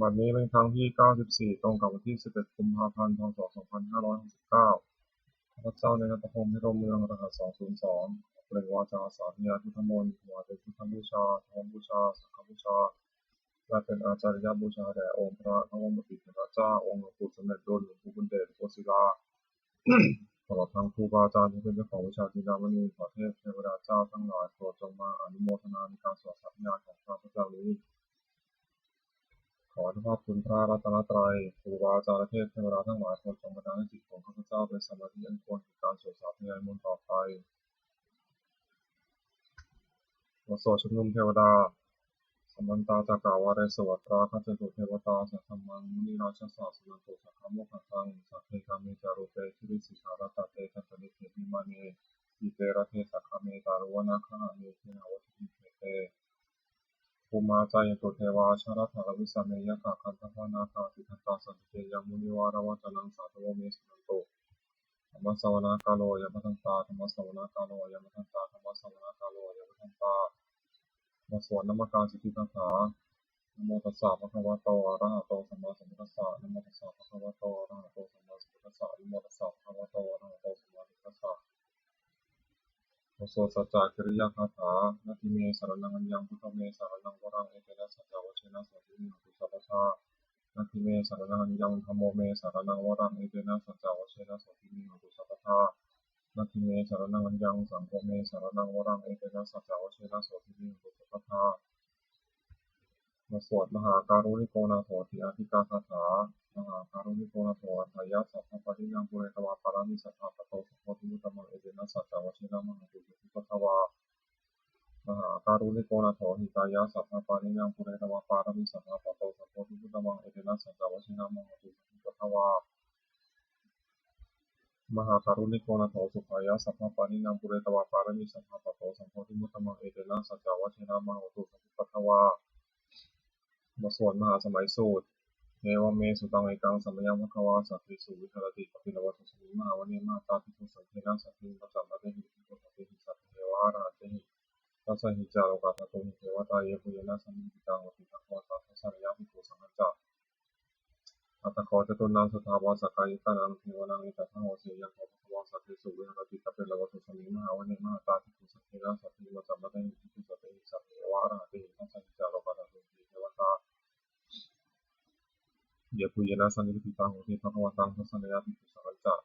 บัดนี้เป็นครั้งที่94ตรงกับวันที่11กุมภาพันธ์พศ2569ข้าพเจ้าในนัทพงษ์พิรมเมืองรหัส202เปล่งวาจาสาธยายพุทธมนต์ถวายเป็นพุทธบูชาธรรมบูชาสังฆบูชาและเป็นอาจาริยบูชาแด่องค์พระนวมติเถระเจ้าองค์หลวงปู่สมเด็จโดนหลวงปู่บุญเดชโกศิลาตลอดทั้งครูบาอาจารย์ที่เป็นเจ้าของวิชาจินดามณีขอเทพเทวดาเจ้าทั้งหลายโปรดจงมาอนุโมทนาในการสวดสัตยาของข้าพเจ้านี้ขออนุภาพคุณพระรัตนตรัยครูบาอาจารย์เทพเทวดาทั้งหลายโปรดจงบันดาลให้จิตของข้าพเจ้าเป็นสมาธิอันควรแก่การสวดสาธยายมนต์ต่อไปบทสวดชุมนุมเทวดาสัมมันตาจักรวาเรสวัตราคัจจตุเทวตาสัทธมังมุนีราชสาสนันตุสักขโมกขังสัพเพกามิจารุเปชิริสิสารตเตจัตติเทมิมาเนอิเตระเทสักขเมตารุวนาคหาเมเทนาวติเทเตภูมาจายตุเทวาชารัตถารวิสเมยกะคันธพนาคาสิทธัตตาสันติเตยังมุนิวารวัจนังสาธโวเมสุนันโตธรรมสวนากาโลยมทันตาธรรมสวนากาโลยมทันตาธรรมสวนากาโลยมทันตามาสวนนมการสิทธิคาถานโมตัสสะภะคะวะโตอะระหะโตสัมมาสัมพุทธัสสะนะโมตัสสะภะคะวะโตอะระหะโตสัมมาสัมพุทธัสสะนะโมตัสสะภะคะวะโตอะระหะโตสัมมาสัมพุทธัสสะโอโสสัจจะกิริยาคาถานาทิเมสรณังอัญญังพุทธเมสรณังวรังเอเตนะสัจจวัชนะสัจจิมิหตุสัพพะทานาทิเมสรณังอัญญังธัมโมเมสรณังวรังเอเตนะสัจจวัชนะสัจจิมิหตุสัพพะทานาทิเมสรณังอัญญังสังโฆเมสรณังวรังเอเตนะสัจจวัชนะสัจจิมิหตุสัพพะทามาสวดมหาการุณิโกนาโถติอาทิกาคาถามหาการุณิโกนาโถอัฏฐายะสัพพะปริยังปุเรตวาปารามิสัทธาปโตสัพพะทุมุตตมังเอเตนะสัจจวัชนะมหาตุสุขิปทวามหาการุณิโกนาโถหิตายะสัพพะปริยังปุเรตวาปารามิสัทธาปโตสัพพะทุมุตตมังเอเตนะสัจจวัชนะมหาตุสุขิปทวามหาการุณิโกนาโถสุขายะสัพพะปริยังปุเรตวาปารามิสัทธาปโตสัพพะทุมุตตมังเอเตนะสัจจวัชนะมหาตุสุขิปทวามาสวดมหาสมัยสูตรเนวเมสุตังเอกังสัมยังภควาสัพพิสุวิหารติปปิลวัตถุมหาวเนมาตาภิกขุสังฆนาสัพพิปัสสะมะเตหิภิกขุสัพพิสัพเพวะอรหัตเตหิทัสสะหิจาโลกาภตุหิเทวตาเยปุเยนะสัมมิติตังวติทัพพะทัสสะระยะภิกขุสังฆจักอัตถะโคจตุนังสุทธาวาสกายิตานังเทวนังเอตัสสะโหเสยังโภภควาสัพพิสุวิหารติปปิลวัตถุสมิงมหาวเนมาตาภิกขุสังฆนาสัพพิปัสสะมะเตหิภิกขุสัพพิสัพเพวะอรหัตเตหิทัสสะหิจาโลกาภตุหิเทวตาเยปุเยนะสัมมิติตังวติทัพพะทัสสะระยะภิกขุสังฆจัก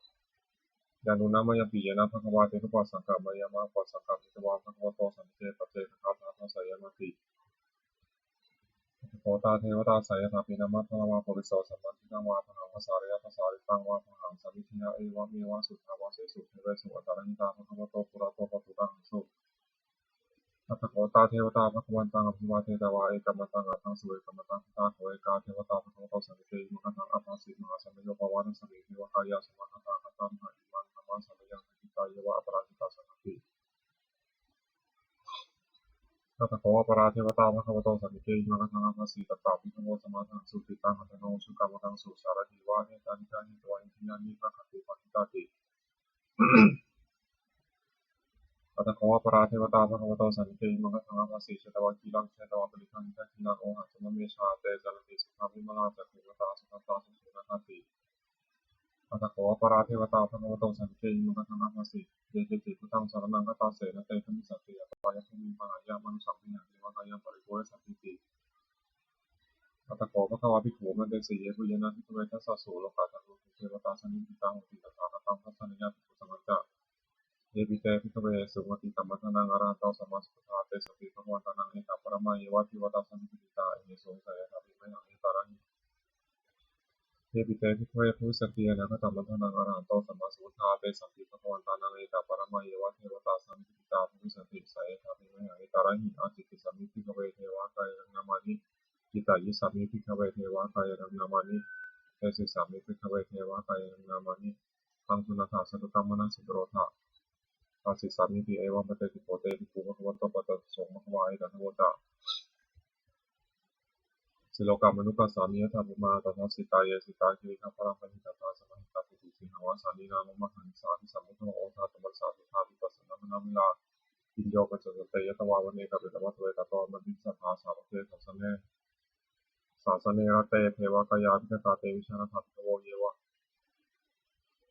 ยานุนามยปียนะภควาเตถะปัสสังฆามายามะปัสสังฆามิตวาภควโตสันเตปเจคาถาทัสสะยามติโคตาเทวตาสายถาปินามัทธวาปุริโสสัมมันทิตังวาภหังภาษาริยภาษาริตังวาภหังสัมมิทิยาเอวะเมวะสุทธาวาเสสุเทเวสุอัตตาริตาภควโตปุระโตปตุรังสุอัตถโคตาเทวตาภควันตังอภิวาเทตวาเอกมัตังอัตถังสุเวกมัตังพิตาโขเอกาเทวตาภควโตสันติมหันตังอัปปาสิมหาสัมโยปวานัสสมิเทวกายาสมัคตาคัตตัมหะอิมันธรรมะสัมยังหิตาเยวะอปราชิตาสันติ ตถาคตปราเทวตาภควโตสันติเกยิมะทังอาภัสสีตตาภิกขโวสมาทังสุติตังหัตถโนสุกรรมตังสุสารถิวาเนตานิกานิตวาอินทินานิพระคติปฏิตาติตถาคตปราเทวตาภควโตสันติเกยิมะทังอาภัสสีเชตวาคีลังเชตวาปริคันทักินังโอหัสมะเมชาเตจารติสุขาวิมลาจักขุวตาสุขตาสุสุนันติตถาคตปราเทวตาภควโตสันติเกยิมะทังอาภัสสีเยเจติพุทธังสารนังคตาเสนะเตธมิสัตติยะปายะภูมิมหายามนุสัมมิยังเทวกายังปริโภคสัพพิติ อัตถโกภควาภิกขุมันเตสีเยปุเยนะภิกขเวทัสสะโสโลกาจันตุเทวตาสันนิพิตังอุติตถาคตังทัสสะนิยาภิกขุสังฆัจจะเยปิเตภิกขเวสุมติตัมมัทนังอรหันโตสัมมาสัมพุทธาเตสติภควตานังเอตปรมาเยวะทิวตาสันนิพิตาเอโสสยถาภิมหังเอตาระหิเยปิเตภิกขเวภูสติยนะคตัมมัทนังอรหันโตสัมมาสัมพุทธาเตสติภควตานังเอตปรมาเยวะเทวตาสันนิพิตาภูสติสยถาภิมหังเอตาระหิอาจิตติสัมมิภิกขเวเทวะกายนามานิจิตายิสัมมิภิกขเวเทวะกายนามานิ เอสิสามิภิกขเวเทวะกายนามานิทังสุนัตถะสัตุกัมมนะสุโรธะอาสิสามิภิเอวัมปเตติโพเตติภูภควโตปัตตสงฆ์ภควายตันโวตะสิโลกามนุปัสสามิยถาภูมาตัสสิตายเยสิตาคิริขัพพลังปณิตัสสะสมัหิตาปิติสิหาวาสานีนามมหันสาธิสัมมุทโธโอทาตมัสสะสุทาวิปัสสนานามิลาปิญโยปัจจตเตยตวาวเนกะเวตวัตเวตตโตมันติสัทธาสาวกเทสัสสะเน ศาสเนระเตเทวกายาภิกตาเตวิชานาถาภิกขโวเยวะ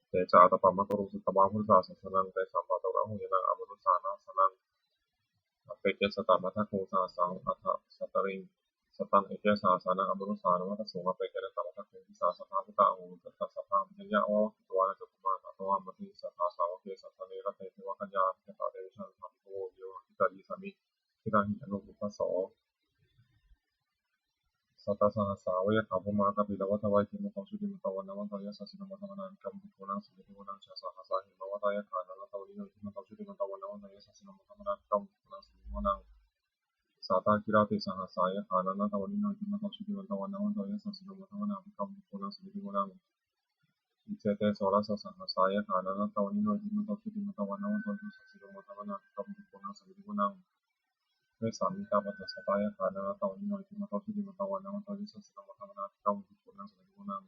เตจาอัตปะมะกรุสุตตบาพุทธาสสนังเตสัมปะตะระหุยนังอมนุสานาสนังอเปเกสตะมัทธโคสาสังอัฏฐสัตตริงสตังเอเกสาสานังอมนุสานวัตสุงอเปเกนะตมัทธโคทิสาสภาพุตตะหูตัสสะสภามิยะวะกิตวานะจัตมาตะตวามติสัทธาสาวเกสัสสเนระเตเทวกายาภิกตาเตวิชานาถาภิกขโวเยวะทิตาดีสามิทิตาหิอนุปุปปะโสสัตตสหสาเวทาภมากปิลวัฏวัยทิมตชุติมตวันนวันตายสัสสินมัตนานิกรรมภิกขุนังสุขิโกนังชาสหัสสาหิมวัตายฐานันตวิโนทิมตชุติมตวันนวันตายสัสสินมัตนานิกรรมภิกขุนังสุขิโกนังสาตากิราติสหัสสายฐานันตวิโนทิมตชุติมตวันนวันตายสัสสินมัตนานิกรรมภิกขุนังสุขิโกนังอิเจเตโสรัสสหัสสายฐานันตวิโนทิมตชุติมตวันนวันตายสัสสินมัตนานิกรรมภิกขุนังสุขิโกนังเวสามิตาปัสสตายฐานันตวิโนทิมตชุติมตวันนวันตายสัสสินมัตนานิกรรมภิกขุนังสุขิโกนัง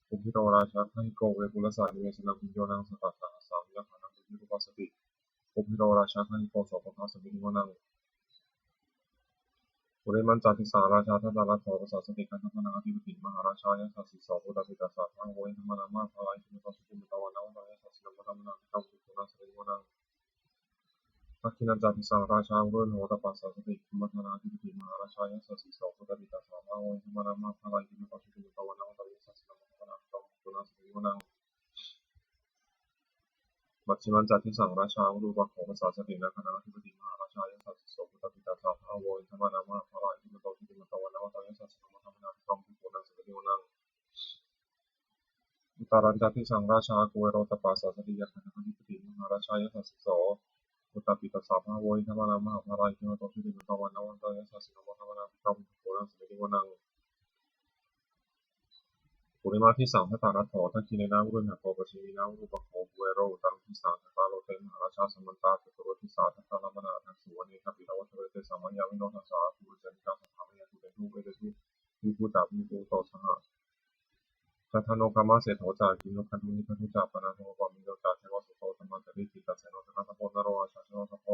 ภูมิโรราชาไทโกเวกุลสานิเวสนังพิโยนังสตัสสะสามิยะขานังภูมิรูปสติภูมิโรราชาไทโกโสภคาสมิโกนังปุเรมันจาติสาราชาทัตตาลัทโทปสาสติกันทัพนังอธิปติมหาราชายะสัสสิโสปุตตปิตาสาทังโวยธรรมนามาภาลายทิมตสุติมตวันนาวันตายสัสสินมัตนาภิกขุภิกขุนังสมิโกนังทักขินันจาติสาราชาวุโรโหตปัสสาสติมัทนาธิปติมหาราชายะสัสสิโสปุตตปิตาสาทังโวยธรรมนามาภาลายทิมตสุติมตวันนาวันตายสัสสินมัตนาภิกขุภิกขุนังสมิโกนังมัชฌิมันจัตติสังราชาวุปะโขภาษาสตินาคณะธิปติมหาราชายสัสสิโสปุตตปิตาสาภาโวอินทมานามาภาลาอิทิมโตทิติมตวันนวัตายสัสสิโนมัทนาภิกขุภิกขุนังสมิโกนังอุตารัญจัตติสังราชากุเวโรตปัสสะสติยะคณะธิปติมหาราชายสัสสิโสปุตตปิตาสาภาโวอินทมานามาภาลาอิทิมโตทิติมตวันนวัตายสัสสิโนมัทนาภิกขุภิกขุนังสมิโกนังปุริมาทิสังพตานัตโถทักขิเนนะวุรุณหะโตปชิมินะวุรุปะโขกุเวโรอุตังทิสังทัตตาโลเตมหาราชาสมันตาจตุรทิสาทัตตาลมนาทัสสุวเนคปิตาวัชเวเตสัมมัญญาวิโนทัสสาภูริจนิกาสัทธามยตุเตทุเวเตทุวิภูตาวิภูโตสหะจัตถโนกามะเสโถจากิโนคันธุนิคันธุจาปนาโทปามิโนจาเทวสุโตธรรมจริกิตัสเสโนตนะตะโพนโรอาชาชโนตะโพ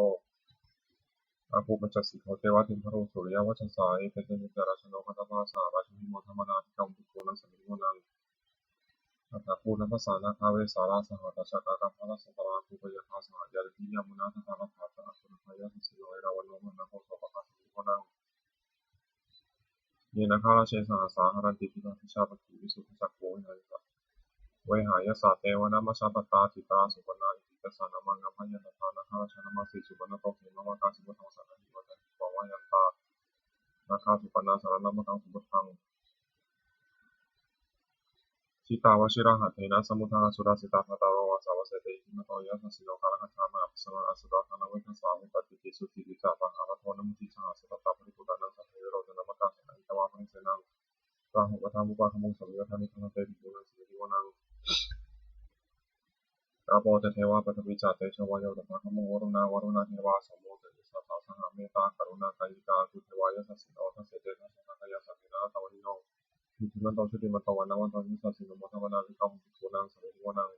อาภูปัจจสิโธเทวะทิมพโรสุริยวัชสาเอเตเตมิจาราชโนคัตตาภาสาราชมิโมธรรมนาภิกขุภิกขุนังสมิโกนังอัฏฐภูนภาษานาคาเวสาราสหตัชกากาภาลสัตตาภูปยาภาสหายาลิยามุนาทัตตาลภาตะอัสุรพยาสิโลเอราวันโนมันนะโคโสปะคัสมิโกนังเยนะคาราเชสหสาหารันติปิภิชาปกิวิสุทธิจักโววิหาริกะเวหายสาเตวนามัชฌัปตาจิตาสุปนาอิติตัสสะนามังกัมพยันตถานาคาราชนามาสิสุปนโตเขมะวะกาสิบุตังสันนิวัตติปวายันตานาคาสุปนาสารนามะกังสุบุตังชิตาวชิระหัตเถนะสมุทาสุรสิตาภตารวาสาวเสเตอิมโตยัสสิโลกาลคัจฉามาภิสมาอสุราคานาเวทัสสาหุตติกิสุติวิจาปะหารโทนมุทิสหสตตาปริปุตตานังสัพเพโรจนะมะกาสันนิตวาปริเสนังราหุปทามุปาขมุงสมิยทานิทังเตปิปุนังสิริวนังอาโปเตเทวาปฐวิจาเตชวายโยตถาขมุงวรุณาเทวาสมโมเตติสัทธาสหเมตตากรุณากายิกาตุเทวายสัสสิโนทัสเสเตทัสสะกายสัพพินาตวนิโนอิทิมันโตชุติมันโตวันนาวันโตยิสัสสิโนมัทธวนาภิกขุภิกขุนังสมิริวนัง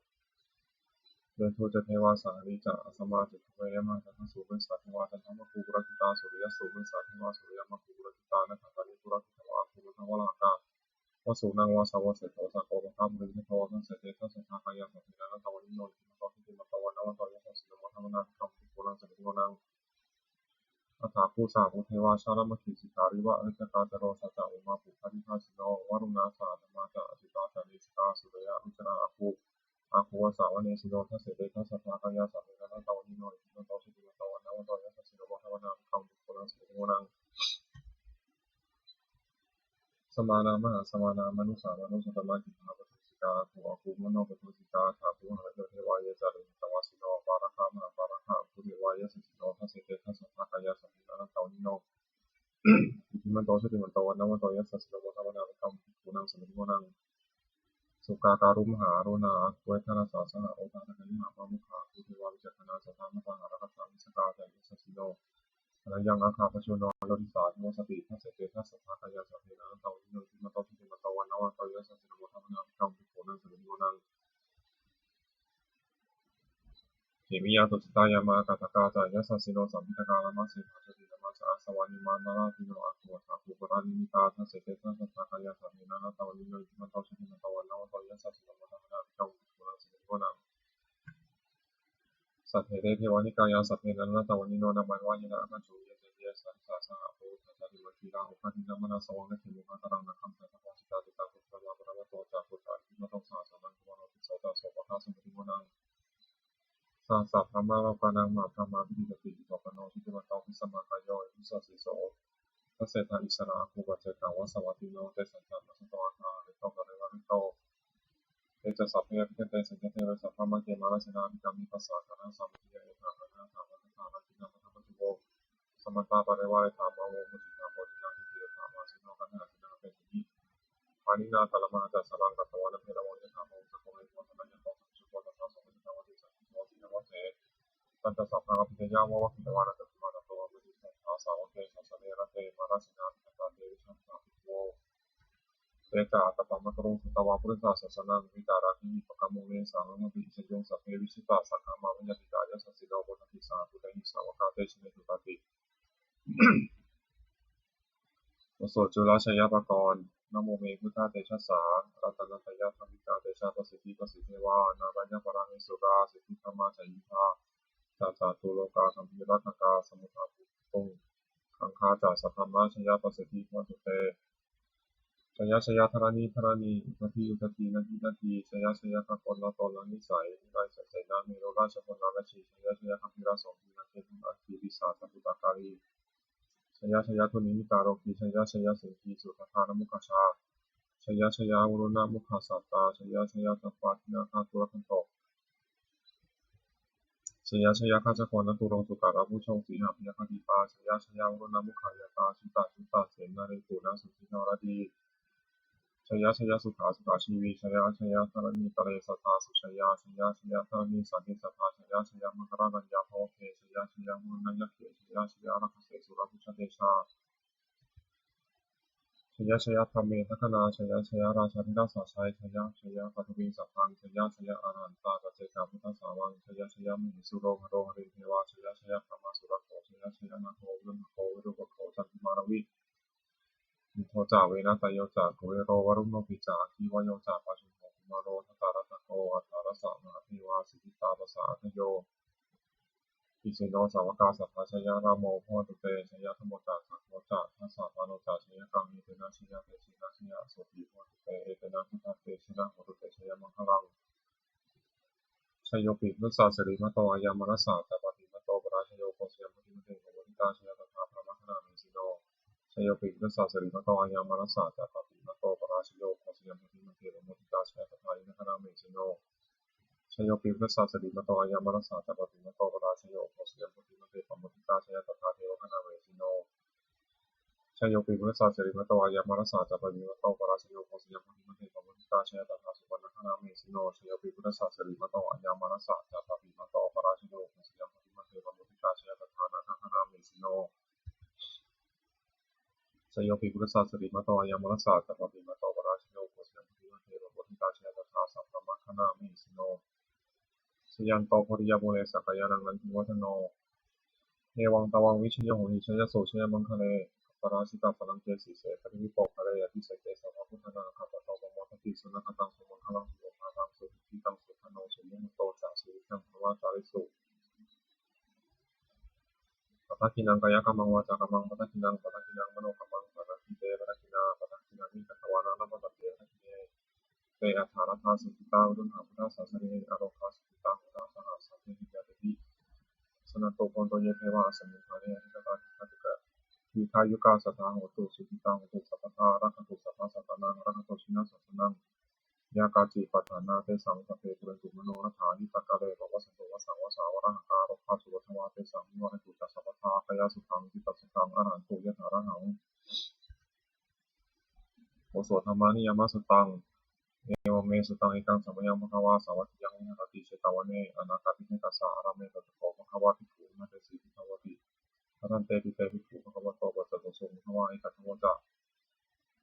เดโทจะเทวาสานิจะอสมาจิตเวรมาจัตสุเวสัทเทวาจันทมะภูกุรกิตาสุริยสุเวสัทเทวาสุริยมะภูกุรกิตานะขันติภูรกิตวาภูมิทวลากาวสุนังวาสาวเสโตสักโกปะทัมริเทโตทัสเสเตทัสสะทากายสัพพินาตวนิโนอิทิมันโตชุติมันโตวันนาวันโตยิสัสสิโนมัทธวนาภิกขุภิกขุนังสมิริวนังอัฏฐภูสาภูเทวาชาลมะขิสิการิวะอริจกาจโรสัจจาอุมาปุปาริภาสิโนวรุณาสาธรรมาจาอจิตาจานิสกาสุริยะอุจนาอาภูวสาวเนสิโนทัสเสเตทัสสะทากายสัพพินาตวนิโนอิทิมันโตชุติมันโตวันนาวันโตยิสัสสิโนมัทธวนาภิกขุภิกขุนังสมิริวนังสมานามหาสมานามนุสามนุสตมะกิภาปทุสิกาภูอาภูมโนปทุสิกาถาภูหะเทวายะจารุตวาสิโนปาระคามหาปาระคาภูเทวายะสิสิโนทัสเสเตทัสสะทากายสัพพินาตวนิโนอิทิมันโตชุติมันโตวันนาวันโตยิสัสสิโนมัทธวนาภิกขุภิกขุนังสมิริวนังสุกาการุมหาโรนาเวทนาสาสหโอทาตะยิหาพามุขาภูเทวาวิจักขณาสัทธามะหาราคัจฉามิสกาแต่ยิสัสสิโนอนัยังอาคาปชุโนโลทิสาทิโมสติทัสเสเตทัสสะทากายสัพพินาตวนิโนอิทิมันโตชุติมันโตวันนาวันโตยิสัสสิโนมัทธวนาภิกขุภิกขุนังสมิริวนังเขมิยาตุจิตายามากาตกาจายสัสสิโนสัมมิตกาลมัสสิภาชติธรรมะสะอาสวานิมานาราติโนอาโค วัฏภูปรานิมิตาทัสเสเตทัสสะกายาสัพเพนะนาตาวันนิโนยิมันโตชิมันตวันนาวตยัสสะสุนัมมะนาภิกขุปุรังสิโกนังสัพเพเทวานิกายาสัพเพนะนาตาวันนิโนนามันวายนะอัจฉุยเสเยสัสสะสหะโพธัสสะทิวัติราหุปะทินะมนะสวังนะเทมุขะตรังนะคัมสัตตะโพสิตาติตาภุตตะวะปะระวะโตจาภุตตะอิมะโตสาสะนังกุมารโนติโสตะโสปะคะสมุทิโมนังสัสสะพระมะโลกานังมาพระมาภิติติอิโตปะโนทิเตวะโตภิสัมมาคายโยอิสัสสิโสทัสเสทาอิสระภูปัจเจกาวะสวัสดิโนเตสัจจะมัสสะโตอาคาริโตกะเรวะริโตเตจะสัพเพภิเตเตสัจเจเทวะสัพพะมะเกมาลสนาภิกามิปัสสะคณะสัมมิเยเอตะคณะสัมมะทานาทินาธัมมะตุโกสมัตตาปะเรวะเอธามะโวมุติตาโพธินาทิเตธามาสิโนกันหาสินาเปติมิปานินาตะละมะจัสสะรังกัตถวะนะเพระวังยะธามะสะโกเอโมทะนะยะโตสัพพุทธะสัพพะมุติตาวะติสัพพิโสตินะวะเตตันตสัพพะอภิเทยาวะวะคิตวานะตัสมานะโตวะมุติสัทธาสาวะเกสัสสะเนระเตมาราสินาภิตาเตวิชัมมาภิโวเตจาตปะมะตรุสุตวะปุริสาสสะนังวิตาราคิปะกะมุเนสังมะปิชโยสัพเพวิชิตาสังฆามะวิญญาติกายะสัสสิโลโพธิติสาปุตตะหิสาวะกาเตชิเนตุตติโสจุลชยปกรณ์นะโมเมพุทธาเตชะสารัตนตยะธรรมิกาเตชะประสิทธิประสิทธิวานารัญญปราหิสุราสิทธิธรรมาจายิภาจาตุโลกาคัมภีรัตกาสมุทาภุตุงขังคาจาสัทธรรมชยประสิทธิวัตุเตชยธรณีอุปธินาทีชยกัปลตลนิสัยนิไรเสนาเมโรราชพลนาราชีชยคัมภีรสงฆ์นาเทตุอัคคีวิสาสัพพุตตาการีชยทุนิมิตาโรกีชยสิงคีสุทธานมุขชาชยวรุณมุขสัตตาชยตัปปาทินาคาตุรคันโตชยคาจโกนตุรงสุการะผู้ชงสีหาพิยคติปาชยวรุณมุขายตาชุตตาเสนาริปุนาสุทินารดีชยสุขาชีวีชยธรณีตะเลสตาสุชยธรณีสันติสัทธาชยมังคารัญญาภวเคชยมุนัญญเขชยรักเสสุรพุชเตชาชยธรรมเมทัคนาชยราชาธิราชสาชัยชยปัทวีสัพพังชยอรหันตาปัจเจกาพุทธสาวังชยมหิสุโรหโรหริเทวาชยพระมาสุรโขชยนาโควิมโควิรุปโขจันทิมารวิมิโทจาเวนะตโยจาโกเวโรวรุณโนปิจาคีวโยจาปัจจุโมกุมารโรทัตตารัตโกอัฏฐารสะมหาเทวาสิทธิตาปัสสะอัทโยอิสิโนสาวกาสัพพะชยรามโมโพตุเตชยธรรมจาสัพโมจาทัสสะปาโนจาชยกังนิเตนะชยเตชินะชยโสติโพตุเตเอเตนะพุทธเตชนะโหตุเตชยมังคลังชยโยปินุสสะสิริมโตอายามนัสสะจัปปติมโตปราชโยโกสยมุทิมเตโกวนิตาชยตถาพระมคณามิสิโนชยโยปินุสสะสิริมโตอายามนัสสะจัปปติมโตปราชโยโกสยมุทิมเตโกวนิตาชยตถาพระมคณามิสิโนชยโยปิพุทธาสริมโตอายามรัสสะจัปปติมโตปราชโยโคสยมุติมเตปมุติตาชยตถาเทวคณาเวสิโนชยโยปิพุทธาสริมโตอายามรัสสะจัปปติมโตปราชโยโคสยมุติมเตปมุติตาชยตถาสุวรรณคณาเวสิโนชยโยปิพุทธาสริมโตอายามรัสสะจัปปติมโตปราชโยโคสยมุติมเตปมุติตาชยตถานาคคณาเวสิโนชยโยปิพุทธาสริมโตอายามรัสสะจัปปติมโตปราชโยโคสยมุติมเตปมุติตาชยตถาสัพพมคณาเวสิโนชยันโตภริยโมเลสักยานังนันทิวัฒโนเนวังตวังวิชโยโหหิชยโสชยมังคะเลปราชิตาพลังเจสีเสปริวิปกคะเลยติเสเกสัพพุทธนาคัตโตปโมทติสุนัขตังสุมังคลังสุโภคาตังสุทิตังสุขโนสุมุขโตจาสุวิคังภวาจาริสุปัทกินังกายกรรมังวาจากรรมังปัทกินังมโนกรรมังปัทกิเตปัทกินาปัทกินานิกัตวานานัมปัตเตปัทกิเนเตอัฏฐารธาสุขิตาอุดุนหาพุทธาสาสเนอโรคาสุขิตาหุนาสหสัพเพหิยาติสนัตโตโกนโตเยเทวะสมุทาเนหิตตาทิคติกะวิทายุกาสัทธาโหตุสุขิตาโหตุสัพพทารักขตุสัพพสัตตานังรักขตุชินาสัตตนังยากาจิปัฏฐานาเตสังสเพปุเรตุมโนรัฐานิตากาเลภวสันโตวสังวสาวรังการภาสุวัฏวาเตสังนิวรตุจัสสัพพทาคยาสุขังจิตตสุขังอรหันตุยถาระหังโอโสธรรมานิยามสตังเอวเมสุตังเอกังสัมยังภควาสาวัติยังวิหารติเชตาวเนอนาคาติเนกัสสะอาราเมตตโกภควาภิกขุนาเตสิภิกขวติพระทันเตปิเตภิกขุภควโตปัสสะโตสุภควาเอกัตถวจะ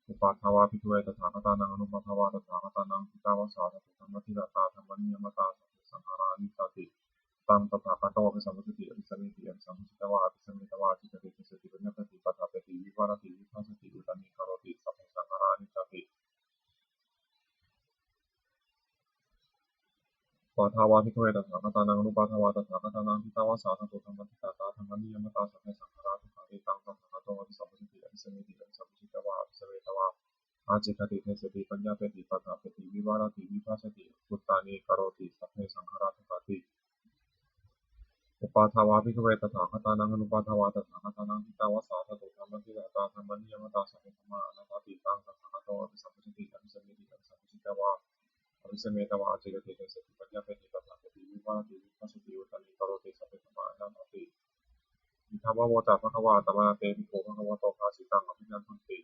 อุปาทาวาภิกขุเอตถาคตานังอนุปาทาวาตถาคตานังพิตาวาสาตุธรรมทิฏฐาธรรมนิยมตาสังขารานิสติตังตถาคตโตภิสัมพุทธิอภิสัมมิติอภิสัมพุทธวาอภิสัมมิตวาจิตติเจสติปัญญปฏิปทาปฏิวิวารติวิภัส ทาวาภิกขเวตถาคตานังอนุปาทาวาตถาคตานังทิตาวาสาธโตธรรมทิตาตาธรรมนิยมตาสัพเพสังขาราทุกขาเอตังตถาคตอภิสัมพุทธิอภิสมิติอภิสัมพุทธิตวาอภิสเวตวาอาจิคติเทสติปัญญาเปติปัฏฐาเปติวิวารติวิภัสสติพุตตานิกโรติสัพเพสังขาราทุกขาติอุปาทาวาภิกขเวตถาคตานังอนุปาทาวาตถาคตานังทิตาวาสาธโตธรรมทิตาตาธรรมนิยมตาสัพเพธรรมาอนัตติตังตถาคตอภิสัมพุทธิอภิสมิติอภิสัมพุทธิตวาอภิสเมตวาอาจิคติเทสติปัญญาเปติปัฏฐาเปติวิวารติวิภัสสติอุตตานิกโรติสัพเพธรรมาอนัตติอิทัมวะโวจาภควาตมะเตปิโกภควะโตภาสิตังอภินันทุติ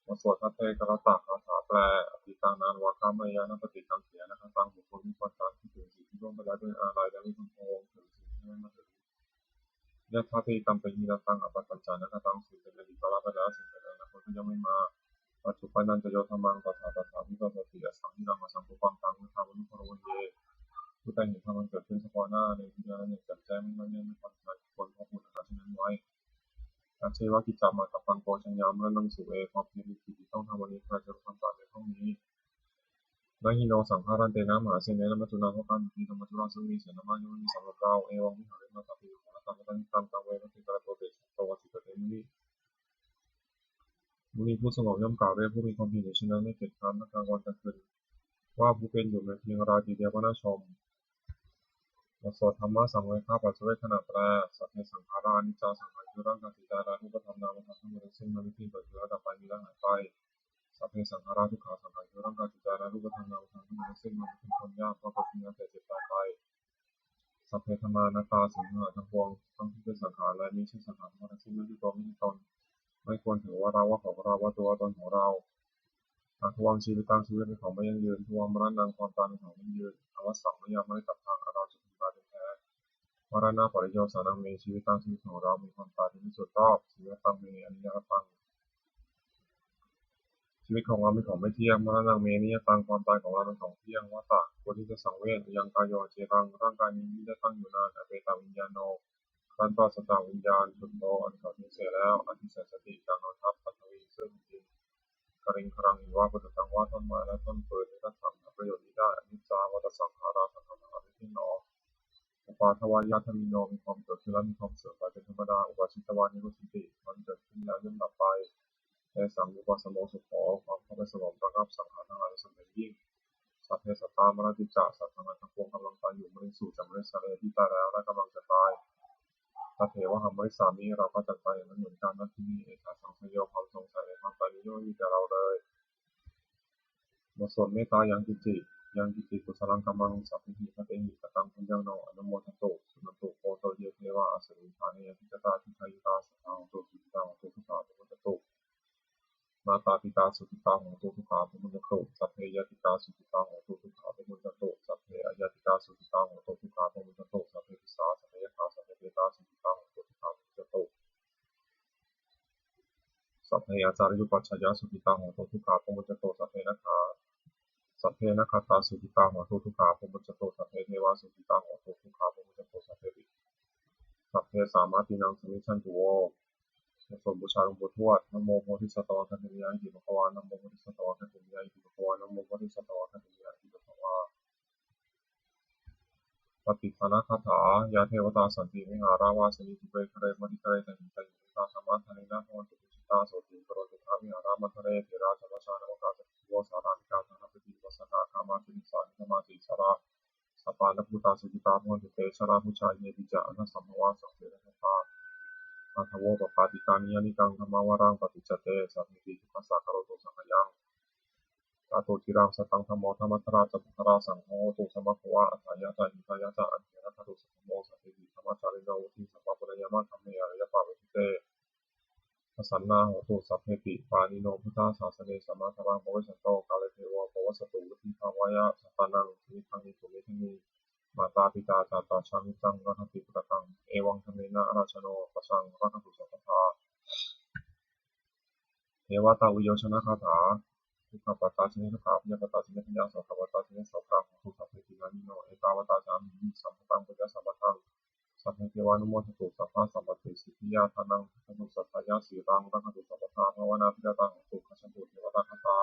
มาสวดทัตเตกรตะคาถาแปลอภิตานานวากามายานปฏิกังเสียนะคะตั้งบุคคลมีความตามที่ถึงสิ่งที่ร่วมไปแล้วด้วยอะไรและไม่พึงพะวงถึงสิ่งที่ไม่มาถึงยะถาเทตัมเป็นยินตังอปัจจานะคะตั้งสิ่งเป็นอดีตแล้วไปแล้วสิ่งเป็นอนาคตที่ยังไม่มาปัจจุบันนั้นจะโยธรรมังตถาตถาวิปัสสติอสังนิรังอสังกุปังตังวิธามุนุภรวันเยผู้ใดเห็นธรรมเกิดขึ้นเฉพาะหน้าในที่นั้นเนี่ยจัดแจ้งไม่แน่ไม่ควรใช้ควรพอพูดนะคะเช่นนั้นไว้การใช้ว่ากิจจามาตับปังโกชัญญาเมื่อนั่งสู่ความเพียรมีกิจที่ต้องทำวันนี้ใครจะรู้คำตอบในห้องนี้นาฮิโนสังฆารันเตนะมหาเสนนะมัจจุนาภกันทีธรรมจุราซึ่งมีเสนามายุมีสำหรับเราวังวิหารมาตับปีของเราตามกันตามตังเวรติกระโตเตชโตวัติกเตมุนีผู้สงบย่อมกล่าวด้วยผู้มีความเพียรอยู่เช่นนั้นไม่เกียจคร้านนักกลางวันกลางคืนว่าผู้เป็นอยู่ในเพียงราตรีเดียวก็น่าชมบทสวดธรรมะสังเวชปัจเจกขณะแปลสัพเพสังขารานิจจาสังขารคือร่างกายจิตใจและรูปธรรมนามธรรมทั้งหมดซึ่งมันไม่เที่ยงเกิดขึ้นแล้วดับไปมีแล้วหายไปสัพเพสังขาราทุกขาสังขารคือร่างกายจิตใจและรูปธรรมนามธรรมทั้งหมดซึ่งมันเป็นความยากเพราะเกิดขึ้นแล้วแต่เจ็บตายไปสัพเพธรรมานาตาสิ่งทั้งหลายทั้งปวงทั้งที่เป็นสังขารและไม่ใช่สังขารทั้งหมดซึ่งไม่ใช่ตัวไม่ใช่ตนไม่ควรถือว่าเราว่าของเราว่าตัวตนของเราทวงชีวิตตั้งชีวิตเป็นของไม่ยั่งยืนทวงมรณะความตายเป็นของไม่ยั่งยืนอวสังไม่ยามไม่ตัดทางเราจะถึงตายเป็นแท้มรณะปริโยสานังเมชีวิตตั้งชีวิตของเรามีความตายที่ไม่สุดรอบชีวิตตั้งเมอนิยตังชีวิตของเราเป็นของไม่เที่ยงมรณะเมนิยตังความตายของเราเป็นของเที่ยงวัฏฏะควรที่จะสังเวชยังกายโยเจรังร่างกายนี้ไม่ได้ตั้งอยู่นานแต่เป็นตามวิญญาณโนการต่อสตาวิญญาณชุดโตอันเขาทิ้งเสียแล้วอธิเสสติจากนนทัพปัตวีซึ่งจริงกริงครังว่าพุทธตังว่าต้นไม้และต้นปืนและทำประโยชน์นี้ได้อนิจจาวัฏสังขาราสังขารไม่ที่หนออุปาทวายะธมิโนมีความเกิดขึ้นและมีความเสื่อมไปเป็นธรรมดาอุปาชิตวานิโรธติมันเกิดขึ้นแล้วย่อมดับไปแต่สังยุปสมโมสุขความเข้าไปสงบระงับสังขารทั้งหลายสำเร็จยิ่งสัพเพสัตตามรติจาสัตว์ทั้งหลายทั้งปวงกำลังตายอยู่ไม่ได้สู่จำเริญสาเลที่ตายแล้วและกำลังจะตายตาเถวะหัมบริสามีเราก็จะตายอย่างนั้นเหมือนกันนั่นที่นี่เอกาสังสยความสงสัยในความตายนี้ไม่มีแก่เราเลยบทสวดเมตตายังกิจิกุศลังกัมมังสัพพิหิพระเตหิกตังพุญญังโนอนุโมทโตสุนันโตโพโตเยเทวะอสริฐานียพิจตาทิคายุตาสัทธาโตสุขิตาโตทุกขาโตมุตโตมาตาปิตาสุขิตาโหตุทุกขาโตมุตโตสัพเพยติกาสุขิตาโหตุทุกขาโตมุตโตสัพเพอยติกาสุขิตาโหตุทุกขาโตมุตโตสัพเพปิสาสัพเพยตาสัพเพเปตาสุขิตาโหตุทุกขาโตมุตโตสัพเพอาจารยุปัชฌยสุขิตาโหตุทุกขาโตมุตโตสัพเพนัคขตาสุขิตาโหตุทุกขาโตมุตโตสัพเพเทวาสุขิตาโหตุทุกขาโตมุตโตสัพเพสามาตินังสมิชันตุโวส่วนบูชาหลวงปู่ทวดนะโมโพธิสัตว์คันธิยาอิติภควานะโมโพธิสัตว์คันธิยาอิติภควานะโมโพธิสัตว์คันธิยาอิติภควาปฏิภาณคาถายาเทวตาสันติวิหาราวาสนิจุเปคะเรมณิคะเรตันติตาธรรมะทานินาโหตุจิตาโสติกโรตุภาวิหารามัทเรเถราจัมชานวกาสโวสารานิกาธนปฏิวัสนาคามาติสานิธรรมาติสาราสปานพุตาสุจิตาโหตุเตชราพุชาเยติจานะสัมภวาสังเสรตาอัทโวปปาติกานิยานิกังธรรมวรังปฏิจเตสัพพิติทุกขสักการโตสังขยังตาตุจิรังสตังธรรมโมธรรมตราจักราสังโฆตุสมัคควะอัฏฐายะจาหิตายะจาอันเถระคตุสัมโมสัพพิติธรรมจาริโนวุฒิสัพพะปุรยามะธรรมเมอริยปาเวทิเตปสันนาโหตุสัพเพติปานิโนพุทธาศาสเนสัมมาธัมมังภวสันโตกาลเทวะภวสตุวุฒิภาวายะสัตตานังนิทังนิสุมิทังนิมาตาปิตาจาตาชามิจังรัตติปุตตังเอวังธรรมเนะราชโนปสังรัตตุสัพพะเทวตาวิโยชนะคาถาทุกขปัตตาชินิทุกขาพิยปัตตาชินิพิยาโสขปัตตาชินิโสขาทุกขเพตินานิโนเอตาวตาจามิสัมปตังปุญญสัมปทังสัพเพเทวานุโมทตุสัพพะสัมปติสิทธิยาทานังทัตุสัพพยาสีรังรักตุสัพพะภาวนาพิจาตังตุขชันตุเทวตาคตา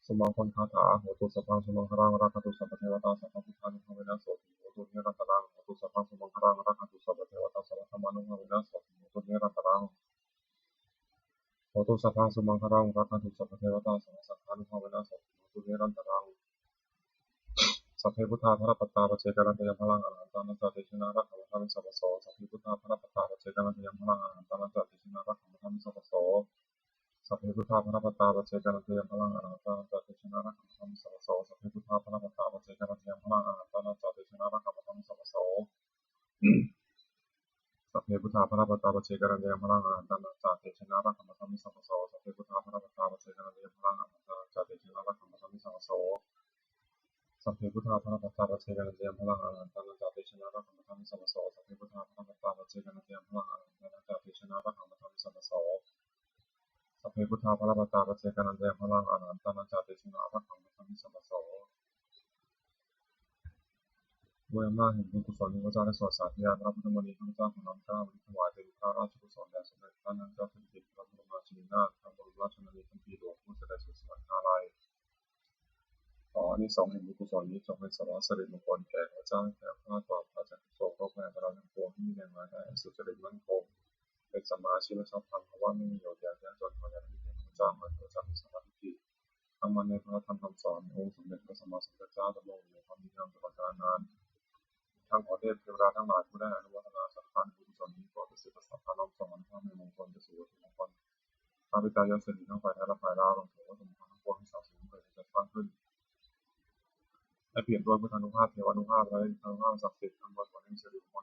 สมังคนคาถาโหตุสัพพังสมังครังราคันตุสัพพเทวตาสัพพพุทธานุภาเวนะโสติโหตุเนรันตรังโหตุสัพพังสมังครังราคันตุสัพพเทวตาสัพพธรรมานุภาเวนะโสติโหตุเนรันตรังโหตุสัพพังสมังครังราคันตุสัพพเทวตาสัพพสังฆานุภาเวนะโสติโหตุเนรันตรังสัพเพพุทธาภรปัตตาปเจกันันตยมพลังอรหันตานัจจติชนะรักขมธรรมิสัพพโสสัพเพพุทธาภรปัตตาปเจกันันตยมพลังอรหันตานัจจติชนะรักขมธรรมิสัพพโสสัพเพพุทธาภรปัตตาปเจกันันตยมพลังอรหันตานัจจติชนะรักขมธรรมิสัพพโสสัพเพพุทธาภรปัตตาปเจกันันตยมพลังอรหันตานัจจติชนะรักขมธรรมิสัพพโสสัพเพพุทธาภรปัตตาปเจกันันตยมพลังอรหันตานัจจติชนะรักขมธรรมิสัพพโสสัพเพพุทธาภรปัตตาปเจกันันตยมพลังอรหันตานัจจติชนะรักขมธรรมิสัพพโสสัพเพพุทธาภรปัตตาปเจกันันตยมพลังอรหันตานัจจติชนะรักขมธรรมิสัพพโสสัพเพพุทธาภรปัตตาปเจกันันตยมพลังอรหันตานัจจติชนะรักขมธรรมิสัพพโสสัพเพพุทธาภรปัตตาปเจกันันตยมพลังอรหันตานัจจติชนะรักขมธรรมิสัพพโสด้วยอำนาจแห่งบุญกุศลที่พระเจ้าได้สวดสาธยายพระพุทธมณีข้าพเจ้าขอน้อมเกล้าบริถวายเป็นพระราชกุศลแด่สมเด็จพระนางเจ้าสิริกิติ์พระบรมราชินีนาถพระบรมราชชนนีพันปีหลวงผู้เสด็จสู่สวรรคาลัยขออานิสงส์แห่งบุญกุศลนี้จงเป็นสวรรค์สิริมงคลแก่ข้าพเจ้าแก่ข้าปลอดภัยจากทุกโศกโรคภัยอันตรายทั้งปวงที่มีแรงมาได้สุจริตมั่นคงเป็นสัมมาอาชีพและชอบธรรมเพราะว่าไม่มีโยชน์แก่ยากจนขออย่าได้มีแก่ข้าพเจ้าเหมือนพระเจ้ามีสมาธิตั้งมั่นในพระธรรมคำสอนองค์สมเด็จพระสัมมาสัมพุทธเจ้าดำรงอยู่ในความดีงามตลอดกาลนานทั้งขอเทพเทวดาทั้งหลายผู้ได้อนุโมทนาสักการบุญกุศลนี้ขอประสิทธิ์ประสาทพระน้อมส่งอนุภาพในมงคลจะสู่วัตถุมงคลข้าพเจ้ายศสิริทั้งฝ่ายไทยและฝ่ายลาวรวมถึงวัตถุมงคลทั้งปวงที่สาธุเคยจะสร้างขึ้นและเปลี่ยนด้วยพุทธานุภาพเทวานุภาพและอนุภาพศักดิ์สิทธิ์ทั้งหมดขอให้มีสิริมงค